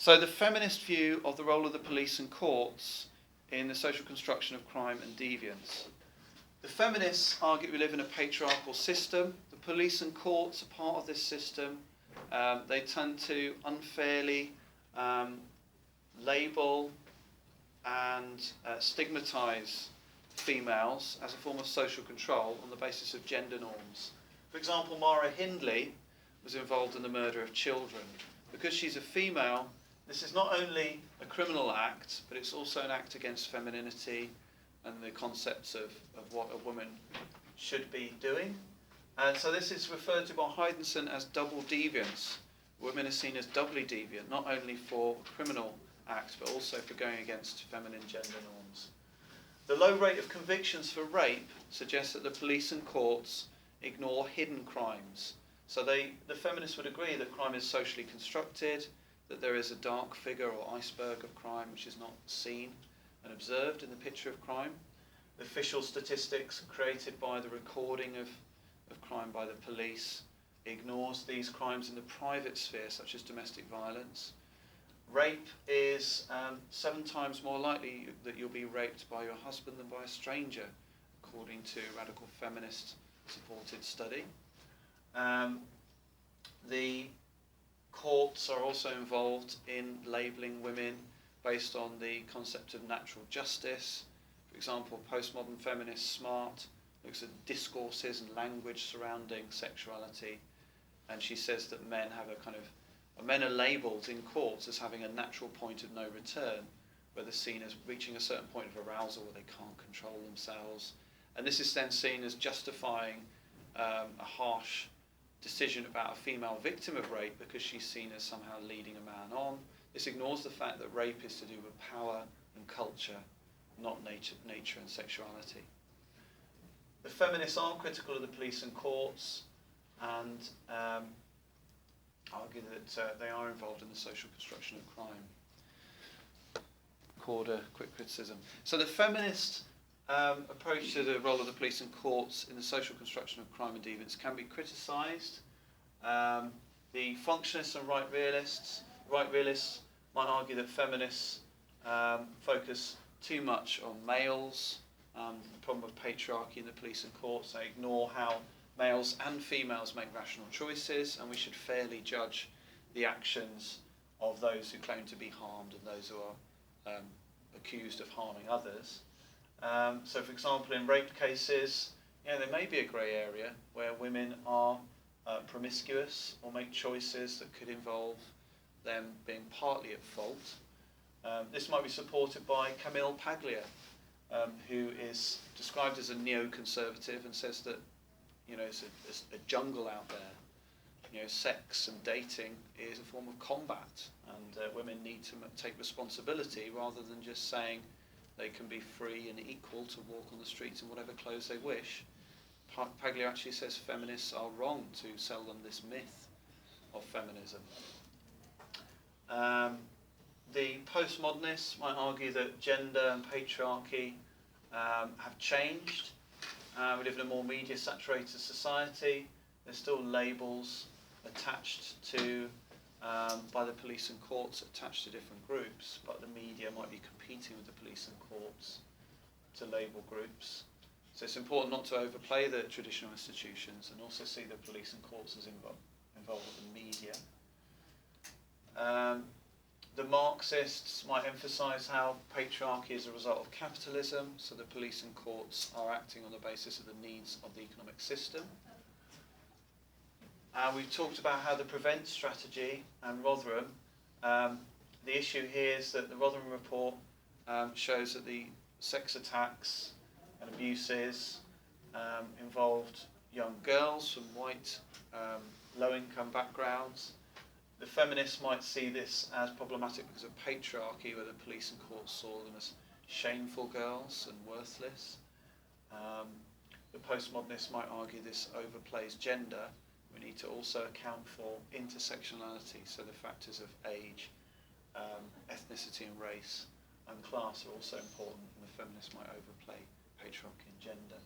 So the feminist view of the role of the police and courts in the social construction of crime and deviance. The feminists argue we live in a patriarchal system. The police and courts are part of this system. They tend to unfairly label and stigmatise females as a form of social control on the basis of gender norms. For example, Mara Hindley was involved in the murder of children. Because she's a female, this is not only a criminal act, but it's also an act against femininity and the concepts of what a woman should be doing. And so this is referred to by Heidenson as double deviance. Women are seen as doubly deviant, not only for criminal acts, but also for going against feminine gender norms. The low rate of convictions for rape suggests that the police and courts ignore hidden crimes. So the feminists would agree that crime is socially constructed, that there is a dark figure or iceberg of crime which is not seen and observed in the picture of crime. The official statistics created by the recording of crime by the police ignores these crimes in the private sphere, such as domestic violence. Rape is 7 times more likely that you'll be raped by your husband than by a stranger, according to a radical feminist supported study. The courts are also involved in labelling women based on the concept of natural justice. For example, postmodern feminist Smart looks at discourses and language surrounding sexuality, and she says that men are labelled in courts as having a natural point of no return, where they're seen as reaching a certain point of arousal where they can't control themselves. And this is then seen as justifying a harsh decision about a female victim of rape because she's seen as somehow leading a man on. This ignores the fact that rape is to do with power and culture, not nature and sexuality. The feminists are critical of the police and courts and argue that they are involved in the social construction of crime. Record a quick criticism. So the feminist approach to the role of the police and courts in the social construction of crime and deviance can be criticised. The functionists and right realists might argue that feminists focus too much on males, the problem of patriarchy in the police and courts. They ignore how males and females make rational choices, and we should fairly judge the actions of those who claim to be harmed and those who are accused of harming others. So, for example, in rape cases, there may be a grey area where women are promiscuous or make choices that could involve them being partly at fault. This might be supported by Camille Paglia, who is described as a neoconservative and says that it's a jungle out there. Sex and dating is a form of combat, and women need to take responsibility rather than just saying they can be free and equal to walk on the streets in whatever clothes they wish. Paglia actually says feminists are wrong to sell them this myth of feminism. The postmodernists might argue that gender and patriarchy have changed. We live in a more media-saturated society. There's still labels attached to, by the police and courts, attached to different groups, but the media might be competing with the police and courts to label groups. So it's important not to overplay the traditional institutions and also see the police and courts as involved with the media. The Marxists might emphasise how patriarchy is a result of capitalism, so the police and courts are acting on the basis of the needs of the economic system. We've talked about how the Prevent strategy and Rotherham, the issue here is that the Rotherham report shows that the sex attacks and abuses involved young girls from white, low-income backgrounds. The feminists might see this as problematic because of patriarchy, where the police and courts saw them as shameful girls and worthless. The postmodernists might argue this overplays gender. We need to also account for intersectionality, so the factors of age, ethnicity and race and class are also important, and the feminists might overplay patriarchy and gender.